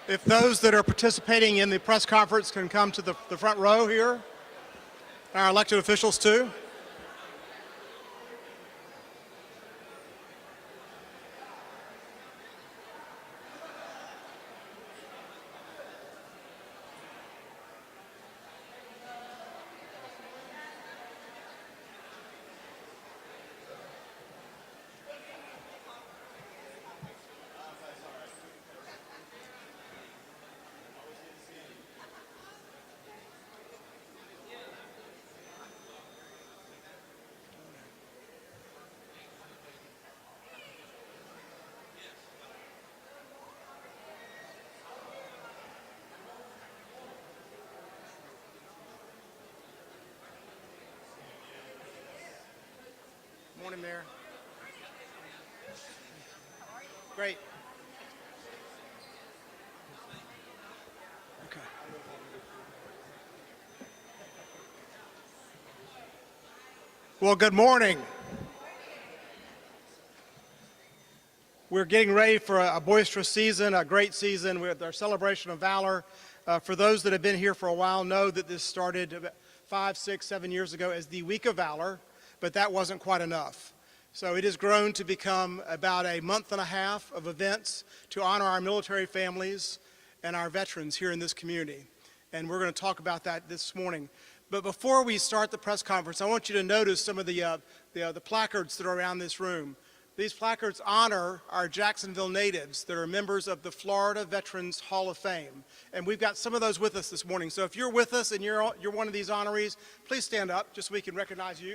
If those that are participating in the press conference can come to the front row here, our elected officials too. Morning, Mayor. Great. Okay. Well, good morning. We're getting ready for a boisterous season, a great season with our Celebration of Valor. For those that have been here for a while know that this started about 5, 6, 7 years ago as the Week of Valor, but that wasn't quite enough. So it has grown to become about a month and a half of events to honor our military families and our veterans here in this community. And we're going to talk about that this morning. But before we start the press conference, I want you to notice some of the placards that are around this room. These placards honor our Jacksonville natives that are members of the Florida Veterans Hall of Fame. And we've got some of those with us this morning. So if you're with us and you're one of these honorees, please stand up just so we can recognize you.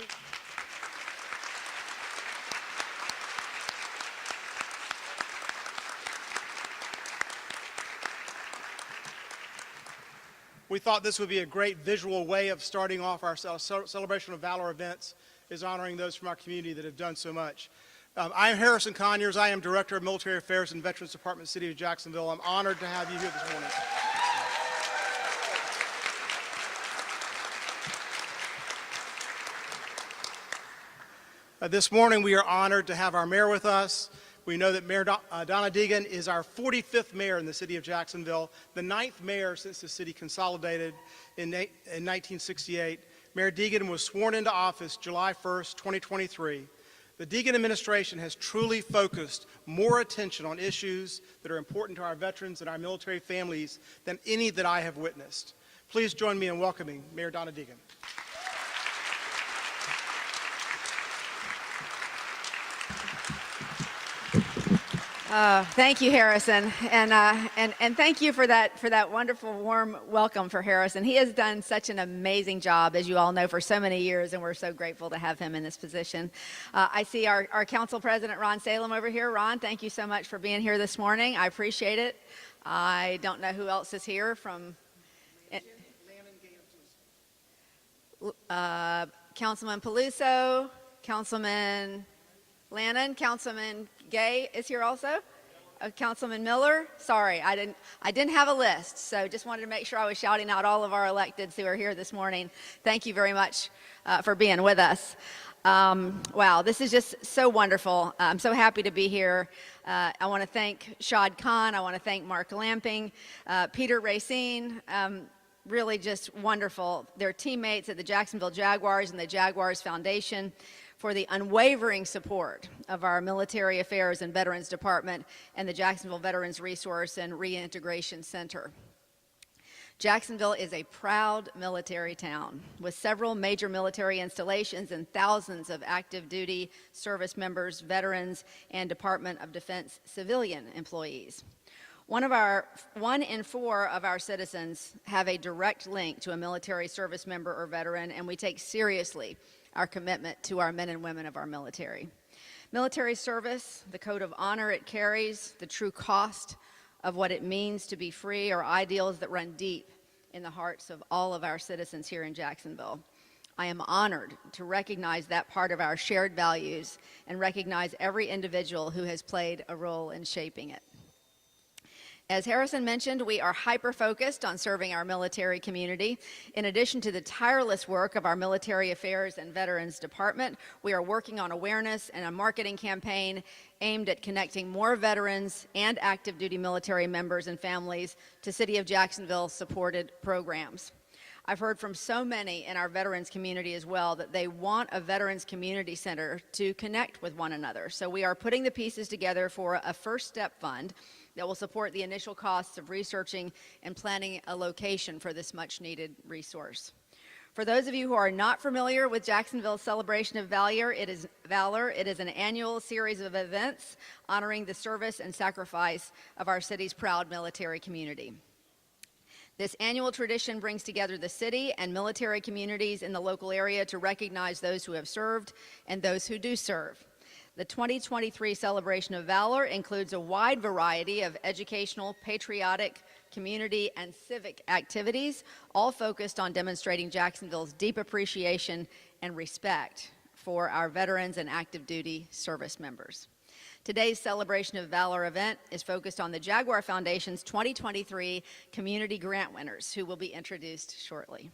We thought this would be a great visual way of starting off our Celebration of Valor events, is honoring those from our community that have done so much. I'm Harrison Conyers. I am Director of Military Affairs and Veterans Department, City of Jacksonville. I'm honored to have you here this morning. This morning we are honored to have our mayor with us. We know that Mayor Donna Deegan is our 45th mayor in the city of Jacksonville, the 9th mayor since the city consolidated in 1968. Mayor Deegan was sworn into office July 1st, 2023. The Deegan administration has truly focused more attention on issues that are important to our veterans and our military families than any that I have witnessed. Please join me in welcoming Mayor Donna Deegan. Thank you, Harrison, and thank you for that wonderful, warm welcome for Harrison. He has done such an amazing job, as you all know, for so many years, and we're so grateful to have him in this position. I see our council president, Ron Salem, over here. Ron, thank you so much for being here this morning. I appreciate it. I don't know who else is here from. Councilman Peluso, Councilman Lannon, Councilman Gay is here also. Councilman Miller. Sorry, I didn't have a list, so just wanted to make sure I was shouting out all of our electeds who are here this morning. Thank you very much for being with us. Wow, this is just so wonderful. I'm so happy to be here. I want to thank Shad Khan. I want to thank Mark Lamping, Peter Racine. Really just wonderful. They're teammates at the Jacksonville Jaguars and the Jaguars Foundation for the unwavering support of our Military Affairs and Veterans Department and the Jacksonville Veterans Resource and Reintegration Center. Jacksonville is a proud military town with several major military installations and thousands of active duty service members, veterans, and Department of Defense civilian employees. 1 in 4 of our citizens have a direct link to a military service member or veteran, and we take seriously our commitment to our men and women of our military. Military service, the code of honor it carries, the true cost of what it means to be free are ideals that run deep in the hearts of all of our citizens here in Jacksonville. I am honored to recognize that part of our shared values and recognize every individual who has played a role in shaping it. As Harrison mentioned, we are hyper-focused on serving our military community. In addition to the tireless work of our Military Affairs and Veterans Department, we are working on awareness and a marketing campaign aimed at connecting more veterans and active duty military members and families to City of Jacksonville supported programs. I've heard from so many in our veterans community as well that they want a veterans community center to connect with one another. So we are putting the pieces together for a First Step Fund that will support the initial costs of researching and planning a location for this much needed resource. For those of you who are not familiar with Jacksonville's Celebration of Valor, it is an annual series of events honoring the service and sacrifice of our city's proud military community. This annual tradition brings together the city and military communities in the local area to recognize those who have served and those who do serve. The 2023 Celebration of Valor includes a wide variety of educational, patriotic, community, and civic activities, all focused on demonstrating Jacksonville's deep appreciation and respect for our veterans and active duty service members. Today's Celebration of Valor event is focused on the Jaguar Foundation's 2023 Community Grant winners, who will be introduced shortly.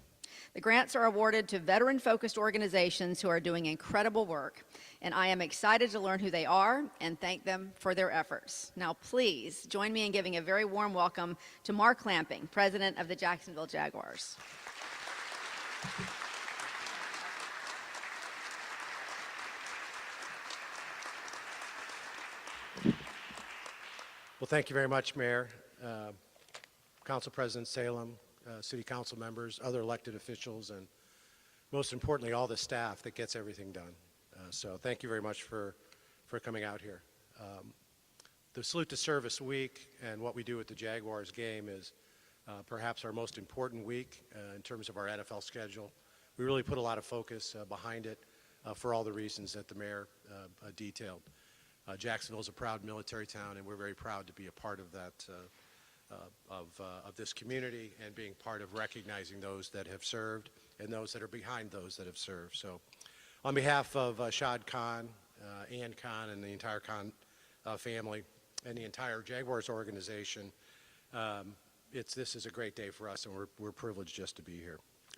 The grants are awarded to veteran-focused organizations who are doing incredible work, and I am excited to learn who they are and thank them for their efforts. Now, please join me in giving a very warm welcome to Mark Lamping, President of the Jacksonville Jaguars. Well, thank you very much, Mayor, Council President Salem, City Council members, other elected officials, and most importantly, all the staff that gets everything done. So thank you very much for coming out here. The Salute to Service Week and what we do at the Jaguars game is perhaps our most important week in terms of our NFL schedule. We really put a lot of focus behind it for all the reasons that the Mayor detailed. Jacksonville is a proud military town, and we're very proud to be a part of that, of this community, and being part of recognizing those that have served and those that are behind those that have served. So, on behalf of Shad Khan, Ann Khan, and the entire Khan family, and the entire Jaguars organization, this is a great day for us, and we're privileged just to be here.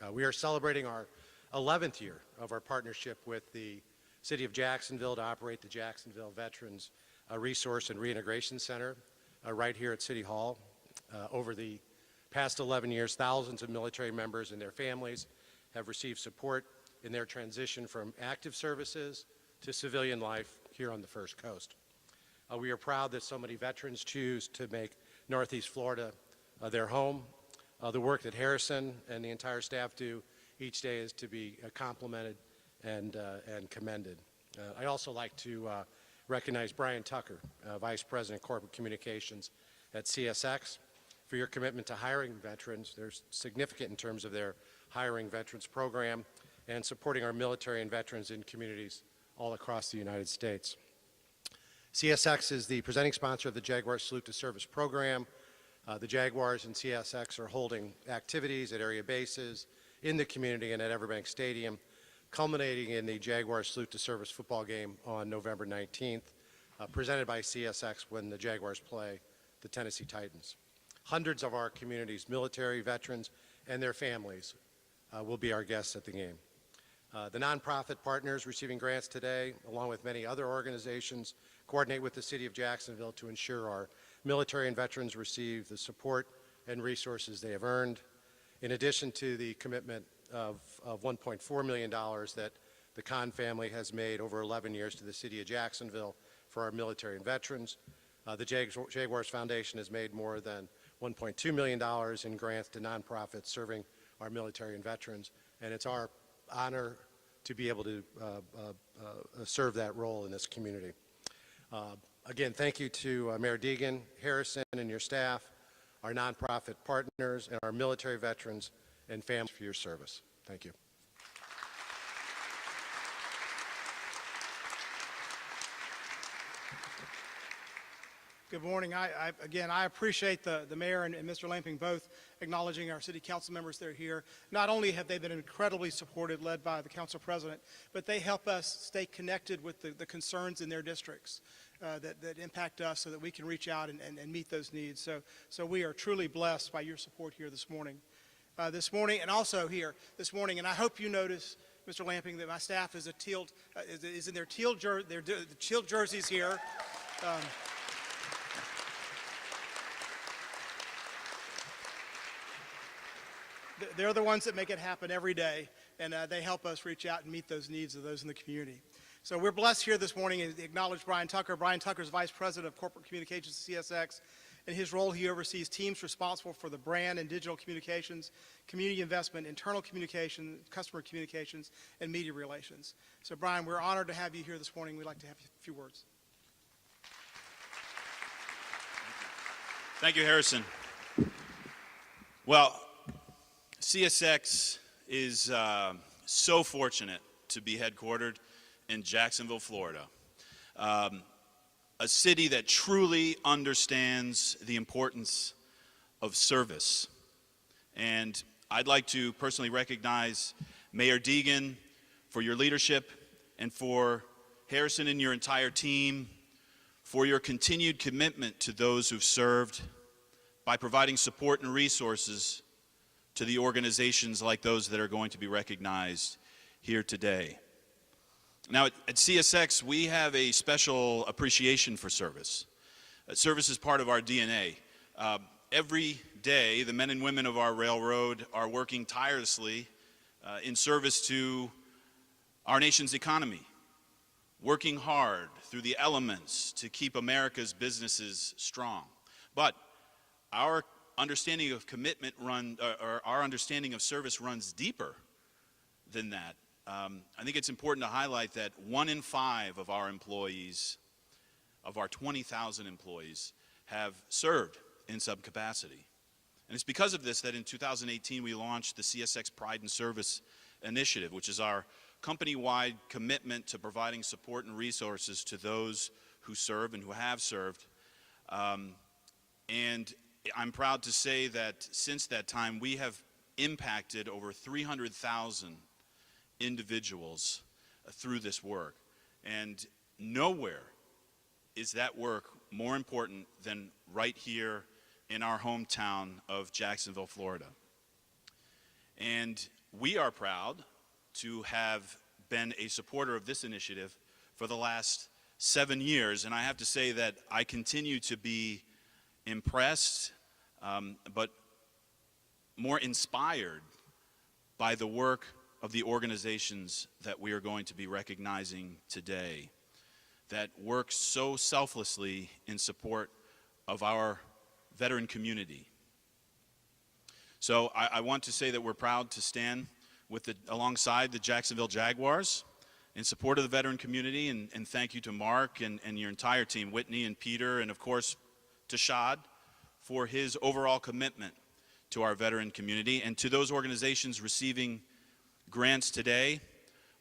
We are celebrating our 11th year of our partnership with the City of Jacksonville to operate the Jacksonville Veterans Resource and Reintegration Center right here at City Hall. Over the past 11 years, thousands of military members and their families have received support in their transition from active services to civilian life here on the First Coast. We are proud that so many veterans choose to make Northeast Florida their home. The work that Harrison and the entire staff do each day is to be complimented and commended. I also like to recognize Brian Tucker, Vice President Corporate Communications at CSX, for your commitment to hiring veterans. They're significant in terms of their hiring veterans program and supporting our military and veterans in communities all across the United States. CSX is the presenting sponsor of the Jaguars Salute to Service program. The Jaguars and CSX are holding activities at area bases, in the community, and at Everbank Stadium, culminating in the Jaguars Salute to Service football game on November 19th, presented by CSX when the Jaguars play the Tennessee Titans. Hundreds of our community's military, veterans, and their families will be our guests at the game. The nonprofit partners receiving grants today, along with many other organizations, coordinate with the City of Jacksonville to ensure our military and veterans receive the support and resources they have earned. In addition to the commitment of $1.4 million that the Khan family has made over 11 years to the City of Jacksonville for our military and veterans, the Jaguars Foundation has made more than $1.2 million in grants to nonprofits serving our military and veterans, and it's our honor to be able to serve that role in this community. Again, thank you to Mayor Deegan, Harrison, and your staff, our nonprofit partners, and our military veterans and families for your service. Thank you. Good morning. Again, I appreciate the mayor and Mr. Lamping both acknowledging our city council members that are here. Not only have they been incredibly supported, led by the council president, but they help us stay connected with the concerns in their districts that impact us so that we can reach out and meet those needs. So we are truly blessed by your support here this morning. And also here this morning, and I hope you notice, Mr. Lamping, that my staff is in their teal jerseys here. They're the ones that make it happen every day, and they help us reach out and meet those needs of those in the community. So we're blessed here this morning to acknowledge Brian Tucker. Brian Tucker is Vice President of Corporate Communications at CSX. In his role, he oversees teams responsible for the brand and digital communications, community investment, internal communication, customer communications, and media relations. So Brian, we're honored to have you here this morning. We'd like to have a few words. Thank you, Harrison. Well, CSX is so fortunate to be headquartered in Jacksonville, Florida, a city that truly understands the importance of service. And I'd like to personally recognize Mayor Deegan for your leadership, and for Harrison and your entire team for your continued commitment to those who've served by providing support and resources to the organizations like those that are going to be recognized here today. Now, at CSX, we have a special appreciation for service. Service is part of our DNA. Every day, the men and women of our railroad are working tirelessly in service to our nation's economy, working hard through the elements to keep America's businesses strong. But our understanding of commitment or our understanding of service runs deeper than that. I think it's important to highlight that 1 in 5 of our employees, of our 20,000 employees, have served in some capacity. And it's because of this that in 2018 we launched the CSX Pride and Service Initiative, which is our company-wide commitment to providing support and resources to those who serve and who have served. And I'm proud to say that since that time we have impacted over 300,000 individuals through this work. And nowhere is that work more important than right here in our hometown of Jacksonville, Florida. And we are proud to have been a supporter of this initiative for the last 7 years. And I have to say that I continue to be impressed, but more inspired by the work of the organizations that we are going to be recognizing today, that work so selflessly in support of our veteran community. So I want to say that we're proud to stand alongside the Jacksonville Jaguars in support of the veteran community, and thank you to Mark and your entire team, Whitney and Peter, and of course to Shad for his overall commitment to our veteran community, and to those organizations receiving grants today.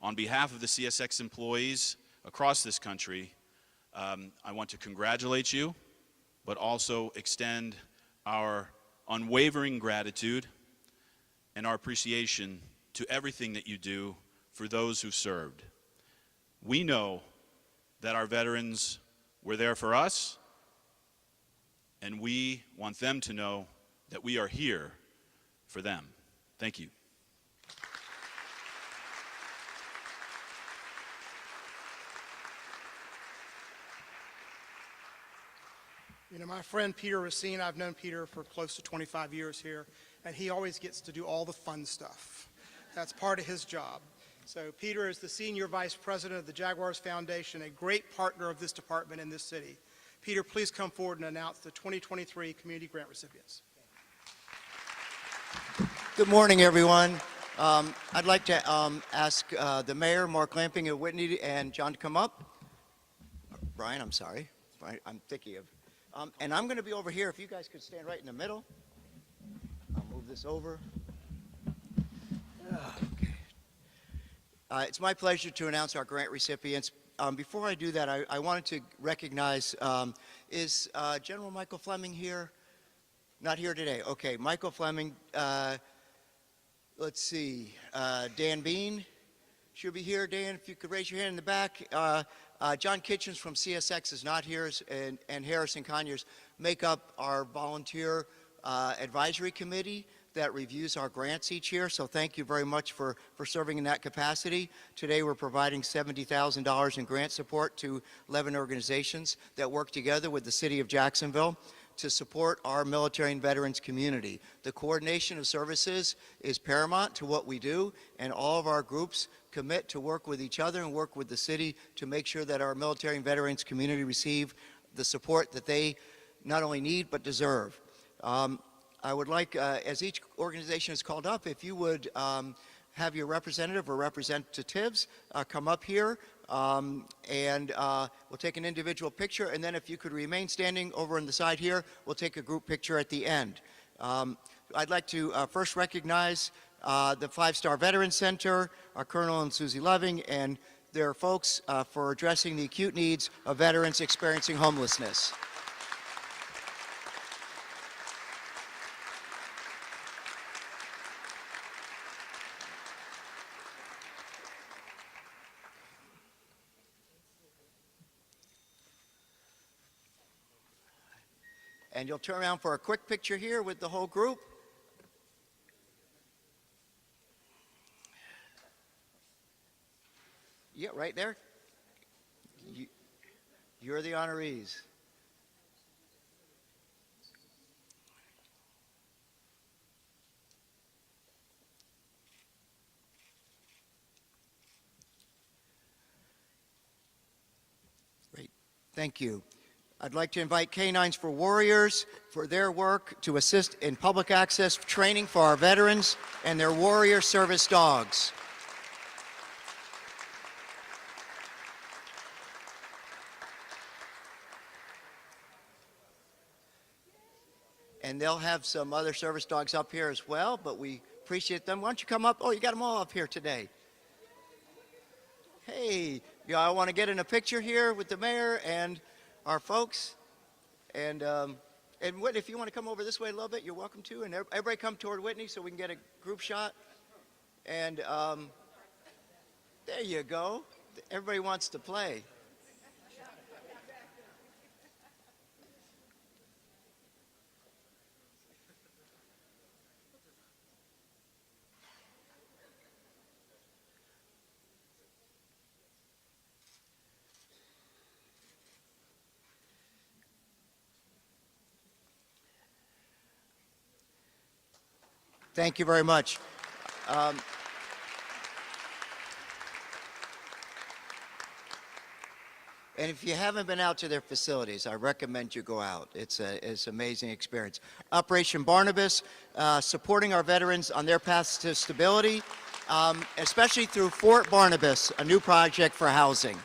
On behalf of the CSX employees across this country, I want to congratulate you, but also extend our unwavering gratitude and our appreciation to everything that you do for those who served. We know that our veterans were there for us, and we want them to know that we are here for them. Thank you. You know, my friend Peter Racine, I've known Peter for close to 25 years here, and he always gets to do all the fun stuff. That's part of his job. So Peter is the Senior Vice President of the Jaguars Foundation, a great partner of this department in this city. Peter, please come forward and announce the 2023 Community Grant recipients. Good morning, everyone. I'd like to ask the mayor, Mark Lamping of Whitney, and John to come up. Brian, I'm sorry. I'm thinking of. And I'm going to be over here. If you guys could stand right in the middle. I'll move this over. Okay. It's my pleasure to announce our grant recipients. before I do that, I wanted to recognize, is General Michael Fleming here? Not here today. Okay, Michael Fleming. Let's see, Dan Bean should be here. Dan, if you could raise your hand in the back. John Kitchens from CSX is not here, and Harrison Conyers make up our volunteer advisory committee that reviews our grants each year. So thank you very much for serving in that capacity. Today we're providing $70,000 in grant support to 11 organizations that work together with the City of Jacksonville to support our military and veterans community. The coordination of services is paramount to what we do, and all of our groups commit to work with each other and work with the city to make sure that our military and veterans community receive the support that they not only need but deserve. I would like, as each organization is called up, if you would have your representative or representatives come up here, and we'll take an individual picture, and then if you could remain standing over on the side here, we'll take a group picture at the end. I'd like to first recognize the 5-Star Veterans Center, our Colonel and Susie Loving, and their folks for addressing the acute needs of veterans experiencing homelessness. And you'll turn around for a quick picture here with the whole group. Yeah, right there. You're the honorees. Great. Thank you. I'd like to invite Canines for Warriors for their work to assist in public access training for our veterans and their warrior service dogs. And they'll have some other service dogs up here as well, but we appreciate them. Why don't you come up? Oh, you got them all up here today. Hey, yeah, I want to get in a picture here with the mayor and our folks, and Whitney, if you want to come over this way a little bit, you're welcome to. And everybody come toward Whitney so we can get a group shot. And there you go. Everybody wants to play. Thank you very much. And if you haven't been out to their facilities, I recommend you go out. It's an amazing experience. Operation Barnabas, supporting our veterans on their paths to stability, especially through Fort Barnabas, a new project for housing.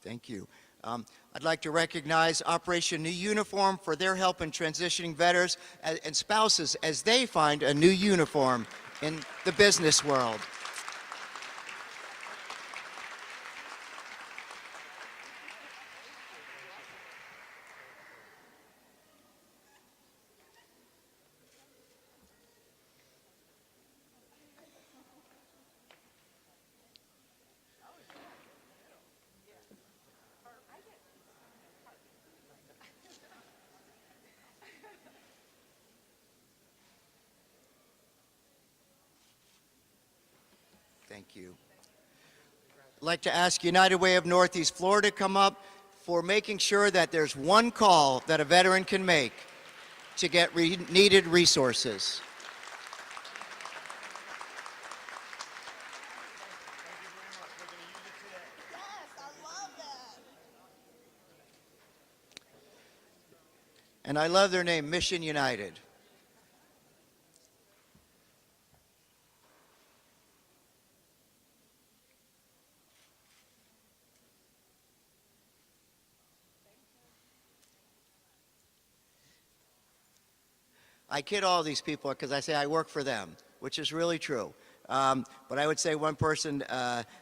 Thank you. I'd like to recognize Operation New Uniform for their help in transitioning veterans and spouses as they find a new uniform in the business world. Thank you. I'd like to ask United Way of Northeast Florida to come up for making sure that there's one call that a veteran can make to get needed resources. And I love their name, Mission United. I kid all these people because I say I work for them, which is really true. But I would say one person,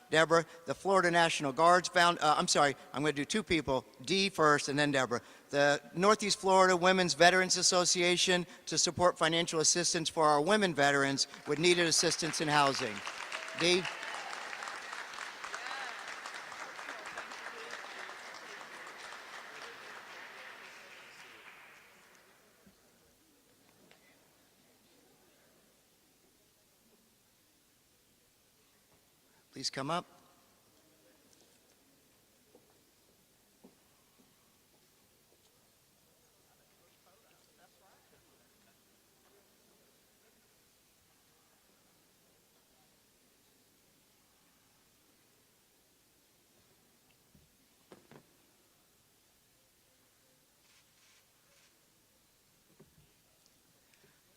Deborah, the Florida National Guards I'm sorry, I'm going to do two people, Dee first and then Deborah. The Northeast Florida Women's Veterans Association to support financial assistance for our women veterans with needed assistance in housing. Dee? Please come up.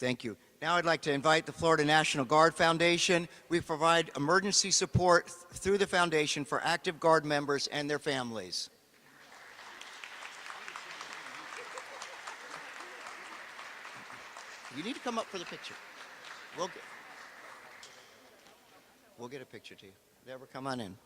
Thank you. Now I'd like to invite the Florida National Guard Foundation. We provide emergency support through the foundation for active Guard members and their families. You need to come up for the picture. We'll get a picture to you. Deborah, come on in.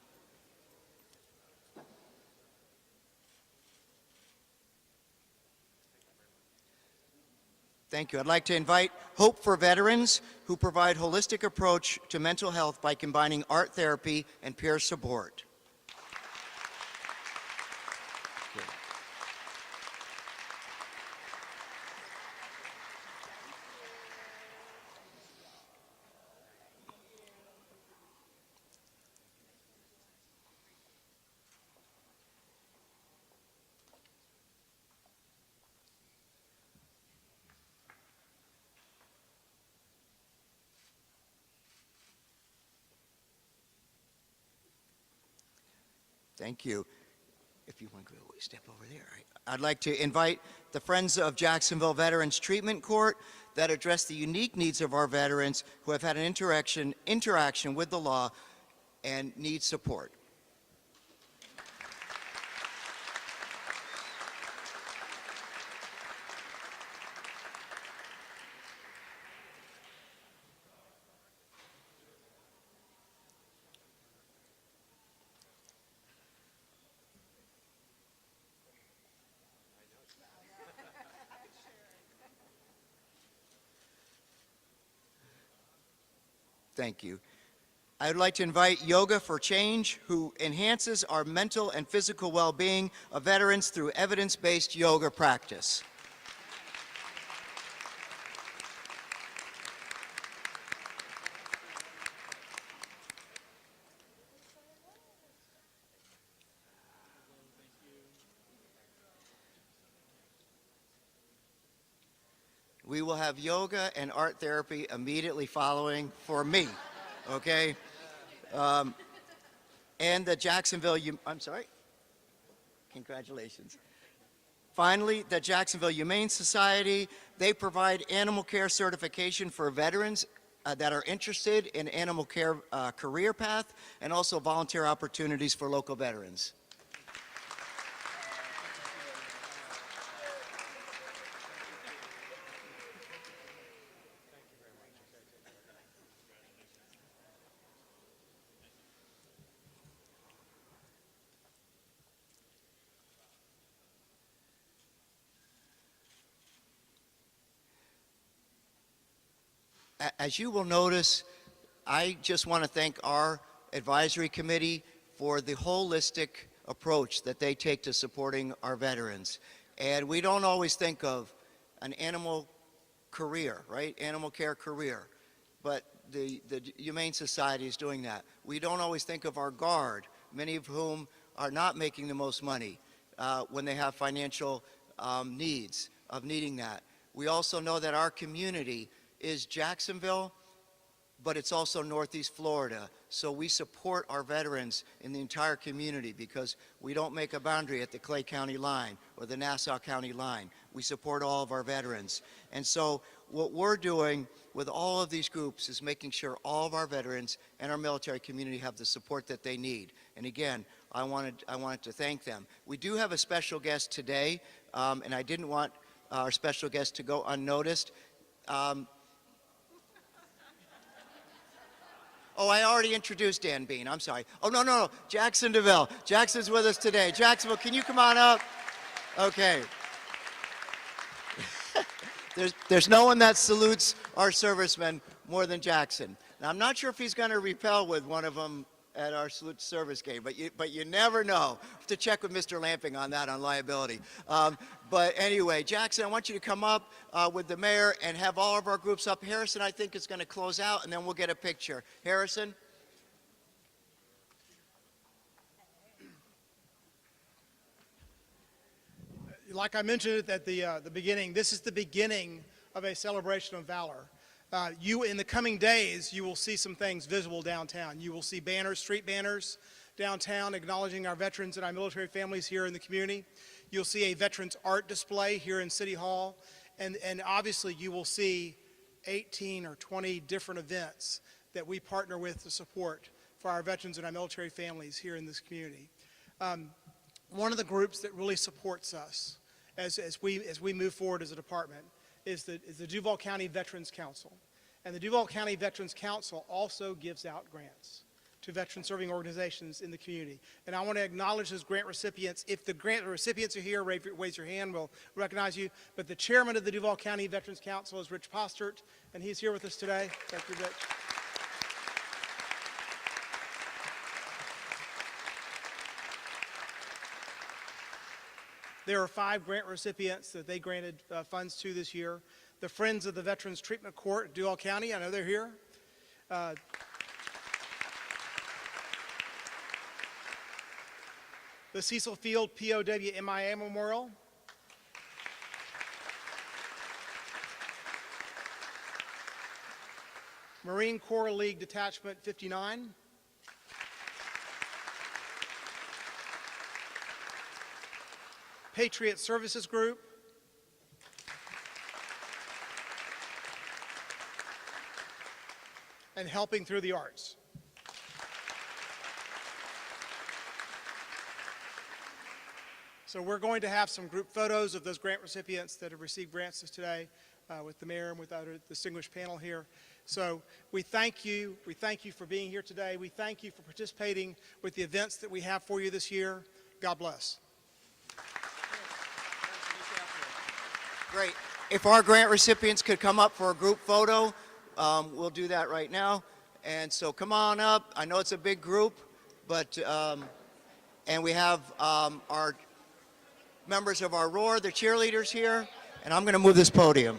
Thank you. I'd like to invite Hope for Veterans, who provide holistic approach to mental health by combining art therapy and peer support. Thank you. If you want to go, step over there. I'd like to invite the Friends of Jacksonville Veterans Treatment Court that address the unique needs of our veterans who have had an interaction with the law and need support. Thank you. I would like to invite Yoga for Change, who enhances our mental and physical well-being of veterans through evidence-based yoga practice. We will have yoga and art therapy immediately following for me, okay? And the Jacksonville, I'm sorry? Congratulations. Finally, the Jacksonville Humane Society, they provide animal care certification for veterans that are interested in animal care career path and also volunteer opportunities for local veterans. As you will notice, I just want to thank our advisory committee for the holistic approach that they take to supporting our veterans. And we don't always think of an animal career, right? Animal care career. But the Humane Society is doing that. We don't always think of our Guard, many of whom are not making the most money when they have financial needs of needing that. We also know that our community is Jacksonville, but it's also Northeast Florida. So we support our veterans in the entire community because we don't make a boundary at the Clay County line or the Nassau County line. We support all of our veterans. And so what we're doing with all of these groups is making sure all of our veterans and our military community have the support that they need. And again, I wanted to thank them. We do have a special guest today, and I didn't want our special guest to go unnoticed. Oh, I already introduced Dan Bean. I'm sorry. Oh, no. Jackson DeVille. Jackson's with us today. Jacksonville, can you come on up? Okay. There's no one that salutes our servicemen more than Jackson. Now, I'm not sure if he's going to repel with one of them at our salute to service game, but you never know. Have to check with Mr. Lamping on that, on liability. But anyway, Jackson, I want you to come up with the mayor and have all of our groups up. Harrison, I think, is going to close out, and then we'll get a picture. Harrison? Like I mentioned at the beginning, this is the beginning of a celebration of valor. In the coming days, you will see some things visible downtown. You will see banners, street banners downtown acknowledging our veterans and our military families here in the community. You'll see a veterans art display here in City Hall. And obviously, you will see 18 or 20 different events that we partner with to support for our veterans and our military families here in this community. One of the groups that really supports us as we move forward as a department is the Duval County Veterans Council. And the Duval County Veterans Council also gives out grants to veteran serving organizations in the community. And I want to acknowledge those grant recipients. If the grant recipients are here, raise your hand, we'll recognize you. But the chairman of the Duval County Veterans Council is Rich Postert, and he's here with us today. Thank you, Rich. There are 5 grant recipients that they granted funds to this year. The Friends of the Veterans Treatment Court at Duval County, I know they're here. The Cecil Field POW MIA Memorial. Marine Corps League Detachment 59. Patriot Services Group. And Helping Through the Arts. So we're going to have some group photos of those grant recipients that have received grants today with the mayor and with our distinguished panel here. So we thank you. We thank you for being here today. We thank you for participating with the events that we have for you this year. God bless. Great. If our grant recipients could come up for a group photo, we'll do that right now. And so come on up. I know it's a big group, but and we have our members of our ROAR, the cheerleaders here, and I'm going to move this podium.